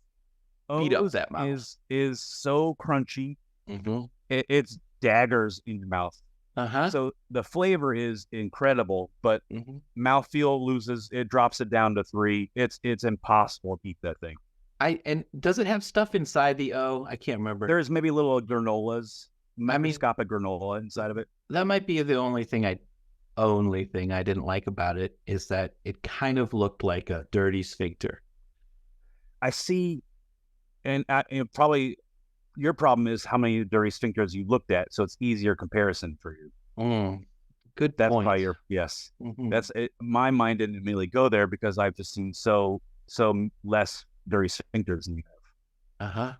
mouth. Beat up O's that mouth. is so crunchy. Mm-hmm. It's daggers in your mouth. Uh-huh. So the flavor is incredible, but Mm-hmm. mouthfeel loses. It drops it down to 3. It's impossible to eat that thing. And does it have stuff inside the O? I can't remember. There's maybe little granolas, I mean- microscopic granola inside of it. That might be the only thing I didn't like about it is that it kind of looked like a dirty sphincter. I see, and probably your problem is how many dirty sphincters you looked at, so it's easier comparison for you. Good That's point. probably your yes. Mhm. That's it. My mind didn't immediately go there because I've just seen so less dirty sphincters than you have.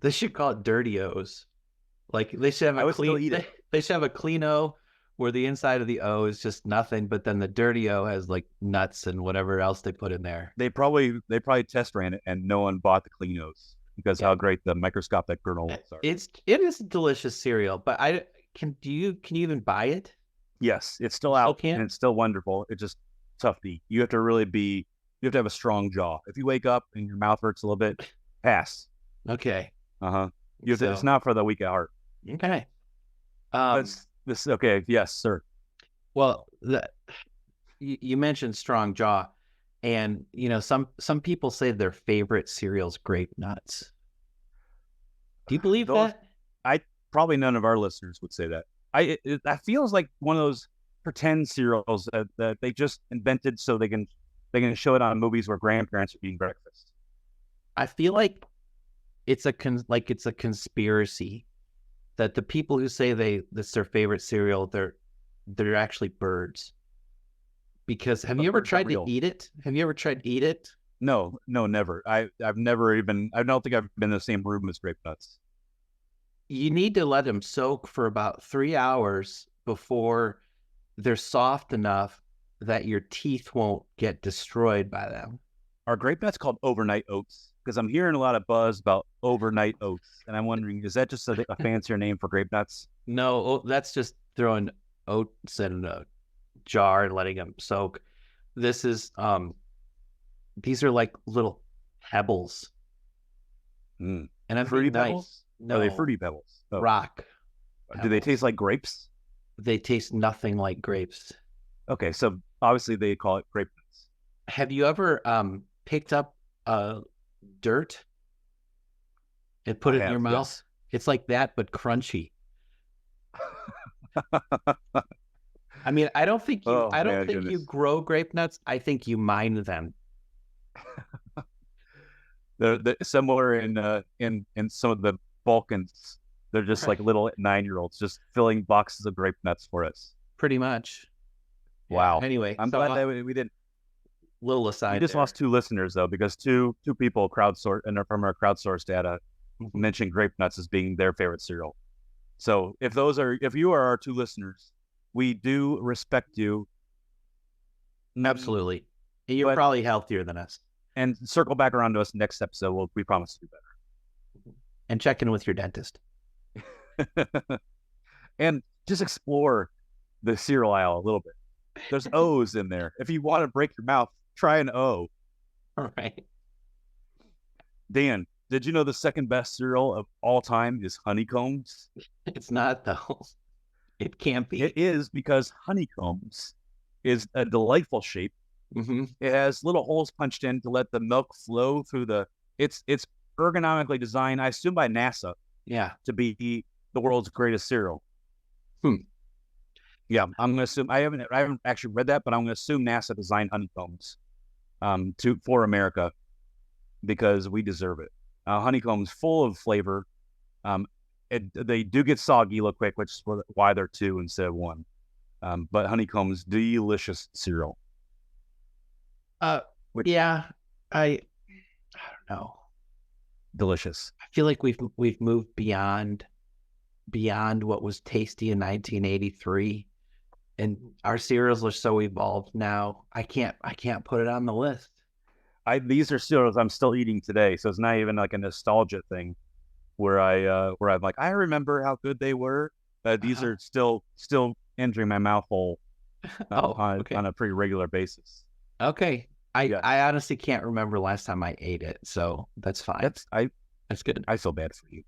They should call it dirty O's. Like they should have I a would still clean. eat it. They should have a clean O, where the inside of the O is just nothing, but then the dirty O has like nuts and whatever else they put in there. They probably test ran it and no one bought the Cleanos because how great the microscopic granolas are. It is a delicious cereal, but can you even buy it? Yes, it's still out can? and it's still wonderful. It's just tough to eat. You have to have a strong jaw. If you wake up and your mouth hurts a little bit, pass. Okay. It's not for the weak at heart. Okay. Okay. Yes, sir. Well, you mentioned strong jaw, and some people say their favorite cereal's grape nuts. Do you believe that? Probably none of our listeners would say that. That feels like one of those pretend cereals that they just invented so they can show it on movies where grandparents are eating breakfast. I feel like it's a conspiracy that the people who say that's their favorite cereal, they're actually birds. Because have you ever birds are tried to real. eat it? Have you ever tried to eat it? No, never. I've never even. I don't think I've been in the same room as grape nuts. You need to let them soak for about 3 hours before they're soft enough that your teeth won't get destroyed by them. Are grape nuts called overnight oats? Because I'm hearing a lot of buzz about overnight oats, and I'm wondering, is that just a fancier name for grape nuts? No, that's just throwing oats in a jar and letting them soak. This is these are like little pebbles, Mm. and I'm Fruity being nice. pebbles? No, Are they fruity pebbles? Oh. rock. Do they pebbles. taste like grapes? They taste nothing like grapes. Okay, so obviously they call it grape nuts. Have you ever picked up dirt and put I it in your have, mouth? yes. It's like that, but crunchy. I mean, I don't think you. Oh, I don't man, think you goodness. grow grape nuts. I think you mine them. They're somewhere in some of the Balkans. They're just like little 9-year-olds just filling boxes of grape nuts for us. Pretty much. Wow. Anyway, I'm so, glad that we didn't. little aside. We just there. lost 2 listeners though, because two people from our crowdsourced data mentioned grape nuts as being their favorite cereal. So if you are our 2 listeners, we do respect you. Absolutely. You're But- probably healthier than us. And circle back around to us next episode. We promise to do And check in with your dentist. better. And just explore the cereal aisle a little bit. There's O's in there. If you want to break your mouth, try an O. All right. Dan, did you know the second best cereal of all time is honeycombs? It's not though. It can't be. It is because honeycombs is a delightful shape. Mm-hmm. It has little holes punched in to let the milk flow through it's ergonomically designed, I assume by NASA, Yeah. to be the world's greatest cereal. Yeah, I'm gonna assume I haven't actually read that, but I'm gonna assume NASA designed honeycombs for America because we deserve it. Honeycombs full of flavor. Um, they do get soggy real quick, which is why they're 2 instead of 1. But honeycombs, delicious cereal. Yeah, I don't know. Delicious. I feel like we've moved beyond what was tasty in 1983, and our cereals are so evolved now. I can't put it on the list. These are cereals I'm still eating today, so it's not even like a nostalgia thing where I'm like, I remember how good they were. These are still entering my mouth hole Okay. on a pretty regular basis. Okay. Yeah. I honestly can't remember last time I ate it, so that's fine. That's good. I feel bad for you.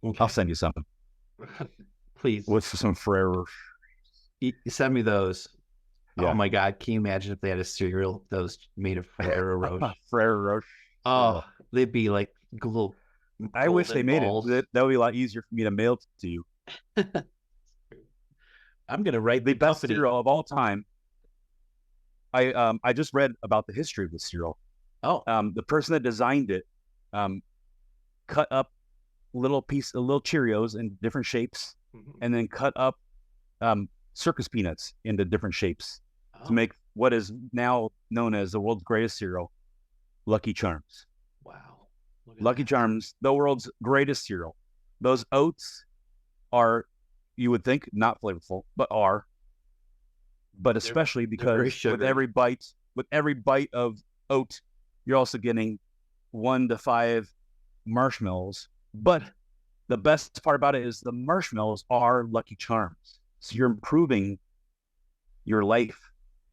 Okay. I'll send you something Please. with some Ferrero. Send me those. Yeah. Oh my God. Can you imagine if they had a cereal that was made of Ferrero Rocher? Ferrero Rocher. Oh, they'd be like little. I wish they made balls. it. That would be a lot easier for me to mail to you. I'm gonna write The best company. cereal of all time. I just read about the history of the cereal. Oh, The person that designed it cut up little Cheerios in different shapes, and then cut up circus peanuts into different shapes to make what is now known as the world's greatest cereal, Lucky Charms. Wow. Look at Lucky that. Charms, the world's greatest cereal. Those oats are, you would think, not flavorful, but are. But especially they're very because with sugary. every bite of oat, you're also getting 1 to 5 marshmallows. But the best part about it is the marshmallows are Lucky Charms. So you're improving your life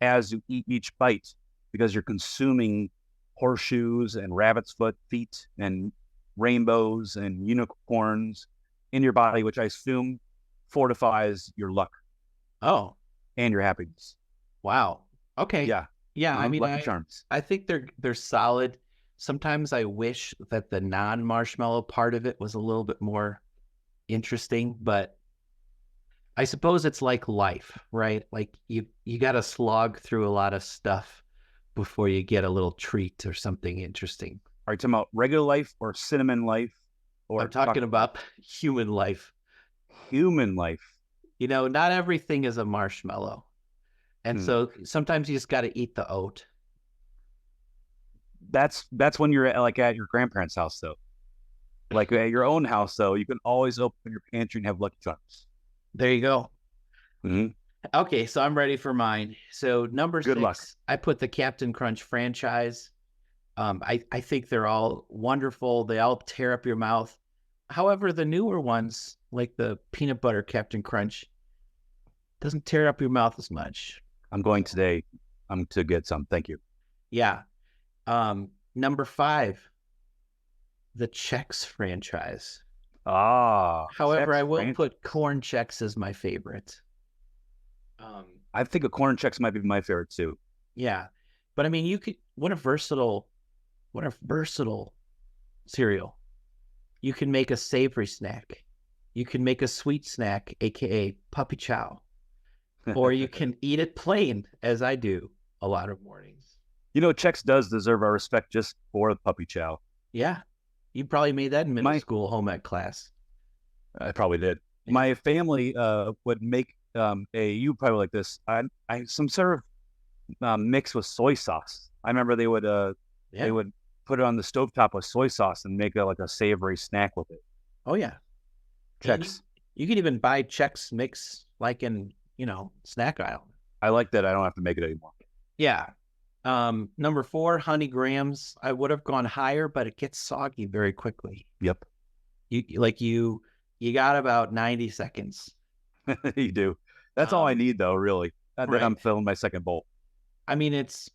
as you eat each bite because you're consuming horseshoes and rabbit's foot feet and rainbows and unicorns in your body, which I assume fortifies your luck Oh, and your happiness. wow. Okay. Yeah. Yeah. I mean, Lucky Charms. I think they're solid. Sometimes I wish that the non-marshmallow part of it was a little bit more interesting, but I suppose it's like life, right? Like you got to slog through a lot of stuff before you get a little treat or something interesting. Are you talking about regular life or cinnamon life? Or I'm talking about human life. human life. You know, not everything is a marshmallow. And so sometimes you just got to eat the oat. That's when you're at your grandparents' house, though. Like at your own house, though, you can always open your pantry and have Lucky Charms. There you go. Mm-hmm. Okay, so I'm ready for mine. So number Good 6, luck. I put the Captain Crunch franchise. I think they're all wonderful. They all tear up your mouth. However, the newer ones, like the peanut butter Captain Crunch, doesn't tear up your mouth as much. I'm going today. To get some. Thank you. Yeah. Number 5, the Chex franchise. However, Chex I will franchise. put Corn Chex as my favorite. I think a Corn Chex might be my favorite too. Yeah, but I mean, what a versatile cereal. You can make a savory snack. You can make a sweet snack, aka puppy chow, or you can eat it plain, as I do a lot of mornings. You know, Chex does deserve our respect just for the puppy chow. Yeah, you probably made that in middle school home ec class. I probably did. Yeah. My family would make you probably like this. Some sort of mix with soy sauce. I remember they would put it on the stovetop with soy sauce and make like a savory snack with it. Oh yeah, Chex. You can even buy Chex mix like in snack aisle. I like that. I don't have to make it anymore. Yeah. Number 4, Honey Grams. I would have gone higher, but it gets soggy very quickly. Yep. You got about 90 seconds. You do. That's all I need, though. Really. Then Right. I'm filling my second bowl. I mean, it's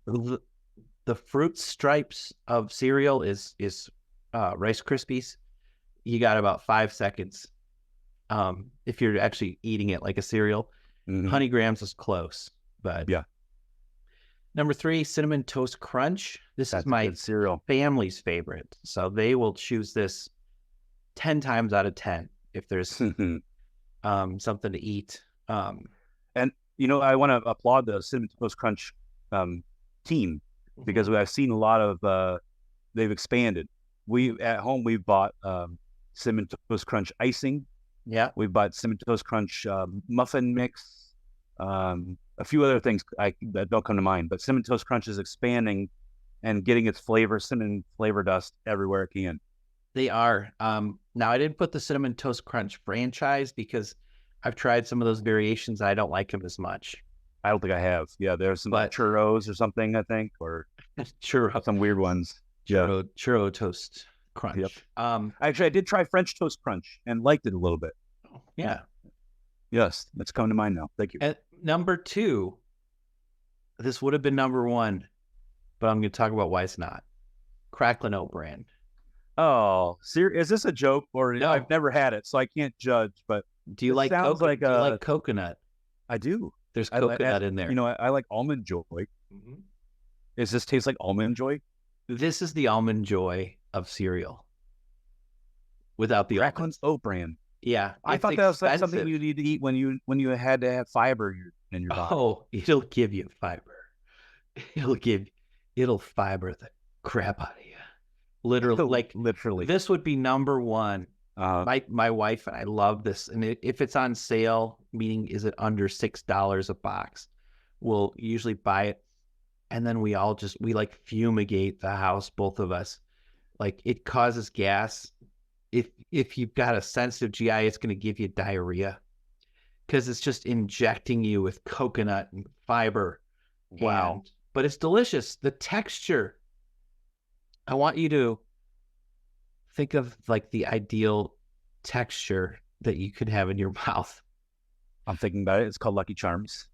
the fruit stripes of cereal is Rice Krispies. You got about 5 seconds. If you're actually eating it like a cereal. Mhm. Honey Grams is close, but Yeah. Number 3, Cinnamon Toast Crunch. This That's is my a good cereal. family's favorite, so they will choose this 10 times out of 10 if there's something to eat. And I want to applaud the Cinnamon Toast Crunch team because I've seen a lot of they've expanded. At home we've bought Cinnamon Toast Crunch icing. Yeah. We've bought Cinnamon Toast Crunch muffin mix. A few other things that don't come to mind, but Cinnamon Toast Crunch is expanding and getting its cinnamon flavor dust everywhere it can. They are. Now I didn't put the Cinnamon Toast Crunch franchise because I've tried some of those variations. I don't like them as much. I don't think I have. Yeah, there's some churros or something, I think, or churro, some weird ones. Churro Toast Crunch. Yep. Actually, I did try French Toast Crunch and liked it a little bit. Yeah. Yes, that's coming to mind now. Thank you. At number 2, this would have been number 1, but I'm going to talk about why it's not. Cracklin' Oat Bran. Oh, is this a joke? Or No. I've never had it, so I can't judge. But do you like sounds do you like coconut? I do. There's coconut in there. I like Almond Joy. Mm-hmm. Does this taste like Almond Joy? This is the Almond Joy of cereal. Without the Cracklin's Oat Bran. Yeah, I thought that was something you need to eat when you had to have fiber in your body. Oh, it'll give you fiber. It'll fiber the crap out of you. Literally. This would be number 1. My wife and I love this, and if it's on sale, meaning is it under $6 a box, we'll usually buy it, and then we like fumigate the house, both of us. Like, it causes gas. If you've got a sensitive GI, it's going to give you diarrhea because it's just injecting you with coconut and fiber. Wow. But it's delicious. The texture. I want you to think of like the ideal texture that you could have in your mouth. I'm thinking about it. It's called Lucky Charms.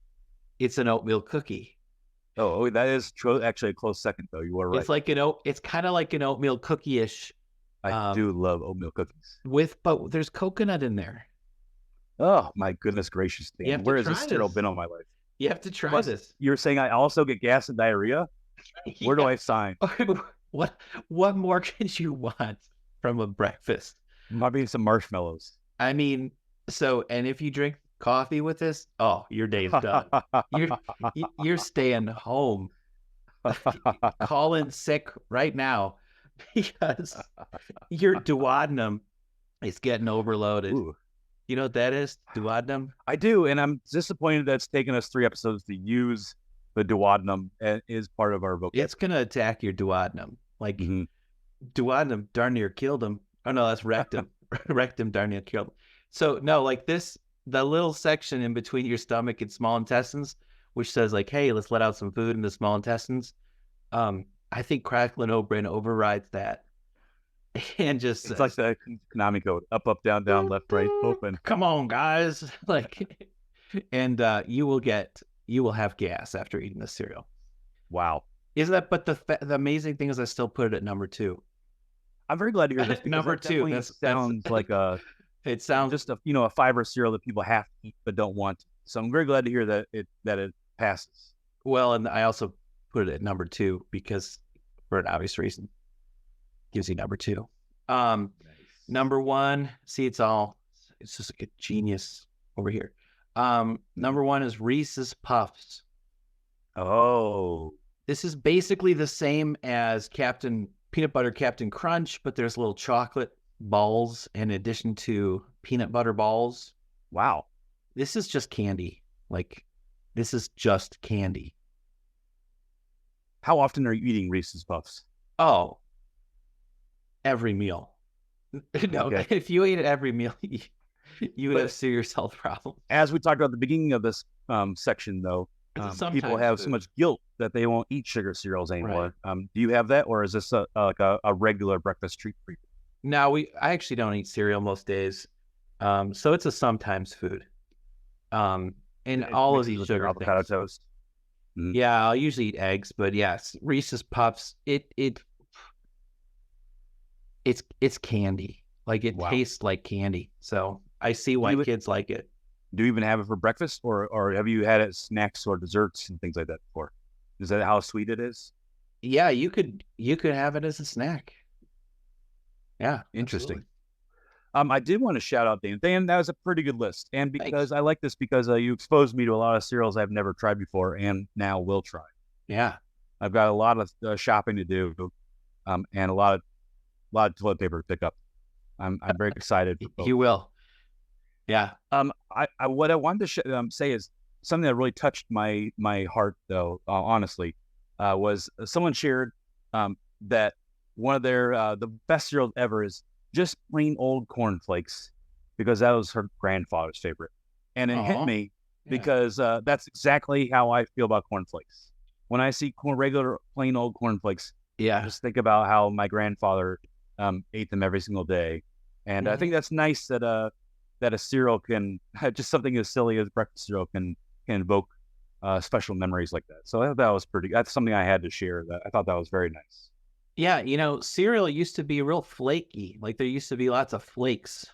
It's an oatmeal cookie. Oh, that is actually a close second, though. You are right. It's kind of like an oatmeal cookie-ish. I do love oatmeal cookies. But there's coconut in there. Oh, my goodness gracious. Dan. Where has this cereal been all my life? You have to try this. You're saying I also get gas and diarrhea? Where do I sign? What more could you want from a breakfast? Maybe some marshmallows. I mean, and if you drink coffee with this, oh, your day's done. You're staying home. Call in sick right now because your duodenum is getting overloaded. Ooh. You know what that is? Duodenum? I do, and I'm disappointed that it's taken us 3 episodes to use the duodenum as part of our vocabulary. It's going to attack your duodenum. Like, duodenum darn near killed him. Oh, no, that's rectum. Rectum darn near killed him. So, no, like the little section in between your stomach and small intestines, which says, like, hey, let's let out some food in the small intestines. I think Cracklin' Oat Bran overrides that. And just it's like the Konami code: up, up, down, down, left, right, open. Come on, guys! Like, and you will have gas after eating this cereal. Wow, isn't that? But the amazing thing is, I still put it at number 2. I'm very glad to hear this. Number 2. That sounds like it sounds just a fiber cereal that people have to eat but don't want to. So I'm very glad to hear that it passes. Well, and I also put it at number 2 because, for an obvious reason, gives you number 2. Nice. Number 1, see, it's just like a genius over here. Number 1 is Reese's Puffs. Oh, this is basically the same as Peanut Butter Captain Crunch, but there's little chocolate balls in addition to peanut butter balls. Wow. This is just candy. Like, this is just candy. How often are you eating Reese's Puffs? Oh, every meal. No, Okay. If you ate it every meal, you would have serious health problems. As we talked about at the beginning of this section, though, people have so much guilt that they won't eat sugar cereals anymore. Right. Do you have that, or is this a regular breakfast treat for you? No, I actually don't eat cereal most days, so it's a sometimes food. And all of these sugar avocado things. Toast. Mm-hmm. Yeah, I'll usually eat eggs, but yes, Reese's Puffs. It's candy. Like, it tastes like candy. So I see why kids like it. Do you even have it for breakfast, or have you had it as snacks or desserts and things like that before? Is that how sweet it is? Yeah, you could have it as a snack. Yeah, interesting. I did want to shout out Dan. Dan, that was a pretty good list, and because Thanks. I like this because you exposed me to a lot of cereals I've never tried before, and now will try. Yeah. I've got a lot of shopping to do, and a lot of toilet paper to pick up. I'm very excited. For both. You will. Yeah. What I wanted to say is something that really touched my heart, though. Honestly, was someone shared that one of their the best cereals ever is just plain old cornflakes, because that was her grandfather's favorite, and it hit Aw. me Yeah. because that's exactly how I feel about cornflakes. When I see regular plain old cornflakes, I Yeah. just think about how my grandfather ate them every single day, and I think that's nice that that a cereal can just something as silly as breakfast cereal can invoke special memories like that. So that was pretty. That's something I had to share. That I thought that was very nice. Yeah, cereal used to be real flaky. Like there used to be lots of flakes.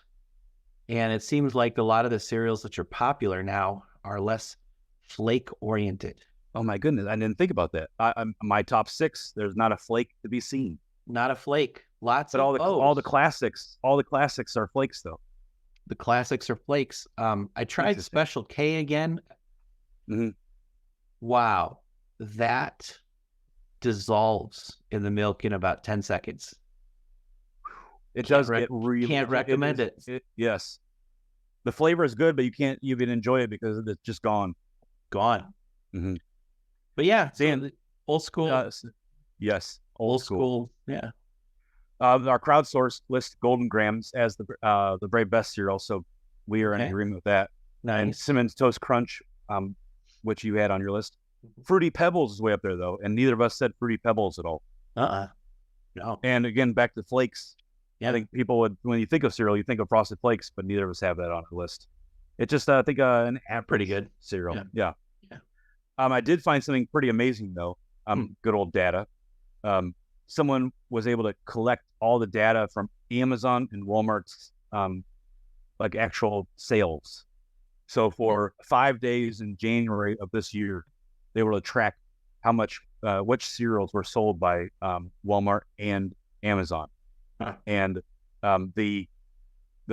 And it seems like a lot of the cereals that are popular now are less flake oriented. Oh my goodness, I didn't think about that. My top 6, there's not a flake to be seen. Not a flake. Lots But of all the O's. classics are flakes though. The classics are flakes. I tried Interesting. Special K again. Mhm. Wow. That dissolves in the milk in about 10 seconds. It Can't does rec- get really. can't recommend Yes, the flavor is good, but you can't even enjoy it because it's just gone. Gone. Mhm. But yeah, so Dan, the old school. Yes, old school. Yeah. Our crowdsourced list Golden Grams as the very best cereal, so we are in Okay. agreement with that. And Nice. Cinnamon Toast Crunch, which you had on your list. Fruity Pebbles is way up there though, and neither of us said Fruity Pebbles at all. No. And again, back to flakes. Yeah. I think people would, when you think of cereal, you think of Frosted Flakes, but neither of us have that on our list. It's just, I think, an average Pretty good. cereal. Yeah. Yeah. Yeah. I did find something pretty amazing though. Good old data. Someone was able to collect all the data from Amazon and Walmart's like actual sales. So for 5 days in January of this year, they were able to track how much which cereals were sold by Walmart and Amazon. Huh. And the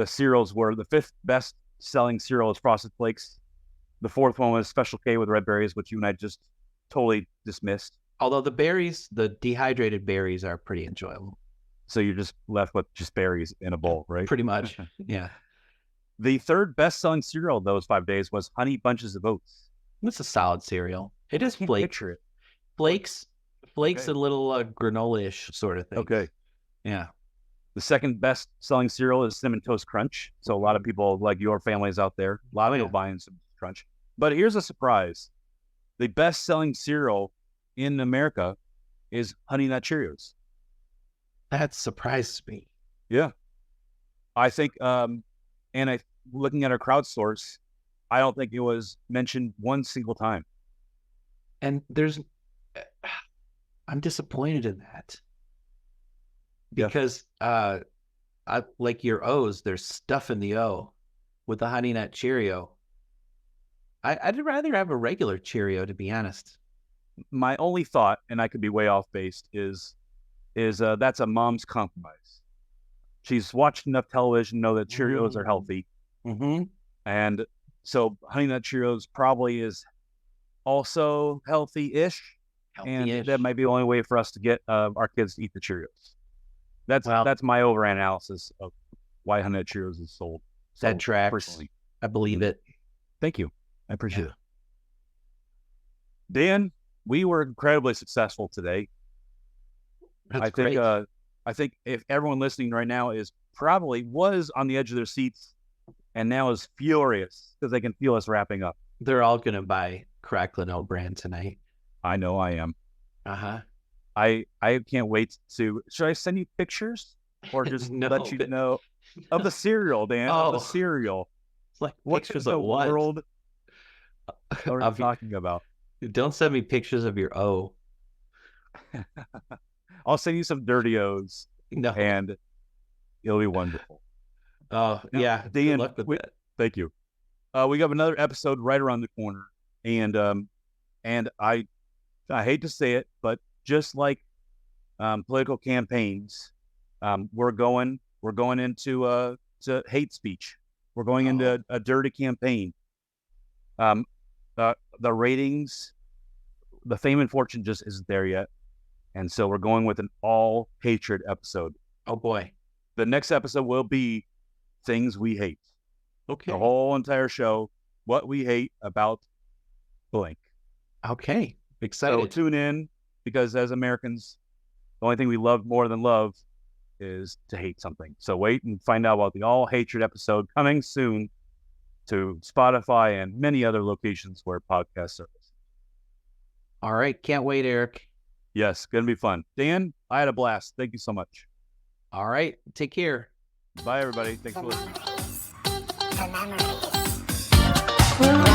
cereals were the 5th best selling cereal is Frosted Flakes. The 4th one was Special K with red berries, which you and I just totally dismissed. Although the dehydrated berries are pretty enjoyable. So you're just left with just berries in a bowl, right? Pretty much. Yeah. The 3rd best selling cereal those 5 days was Honey Bunches of Oats. It's a solid cereal. It is Can't flake. picture it. Flakes, Okay. a little granola-ish sort of thing. Okay. Yeah. The 2nd best selling cereal is Cinnamon Toast Crunch. So a lot of people like your families out there, a lot of people buying Cinnamon Toast Crunch. But here's a surprise. The best selling cereal in America is Honey Nut Cheerios. That surprises me. Yeah. I think, looking at our crowdsource, I don't think it was mentioned one single time. And I'm disappointed in that. Yeah. Because I like your O's, there's stuff in the O with the Honey Nut Cheerio. I'd rather have a regular Cheerio, to be honest. My only thought, and I could be way off base, is that's a mom's compromise. She's watched enough television to know that Cheerios are healthy. Mm-hmm. And so Honey Nut Cheerios probably is also healthy-ish. And that might be the only way for us to get our kids to eat the Cheerios. That's my overanalysis of why Honey Nut Cheerios is sold. That tracks. Personally. I believe it. Thank you. I appreciate it. Dan, we were incredibly successful today. That's I think great. I think if everyone listening right now was on the edge of their seats and now is furious because they can feel us wrapping up. They're all going to buy Cracklin' Oat brand tonight. I know I am. Uh-huh. I can't wait to. Should I send you pictures or just No, let you but- know of the cereal, Dan? Of the Oh. cereal. It's like What pictures in the of what? world are we Of you- talking about? Don't send me pictures of your O. I'll send you some dirty O's No. and it'll be wonderful. Oh, Now, yeah. Dan, Good luck with that. Thank you. We got another episode right around the corner, and I hate to say it, but just like political campaigns, we're going into to hate speech. We're going into a dirty campaign. The ratings, the fame and fortune just isn't there yet. And so we're going with an all hatred episode. Oh boy. The next episode will be things we hate. Okay. The whole entire show, what we hate about blank. Okay. Excited. So tune in, because as Americans, the only thing we love more than love is to hate something. So wait and find out about the all hatred episode coming soon to Spotify and many other locations where podcasts are. All right. Can't wait, Eric. Yes, going to be fun. Dan, I had a blast. Thank you so much. All right. Take care. Bye, everybody. Thanks The for listening. memories. The memories.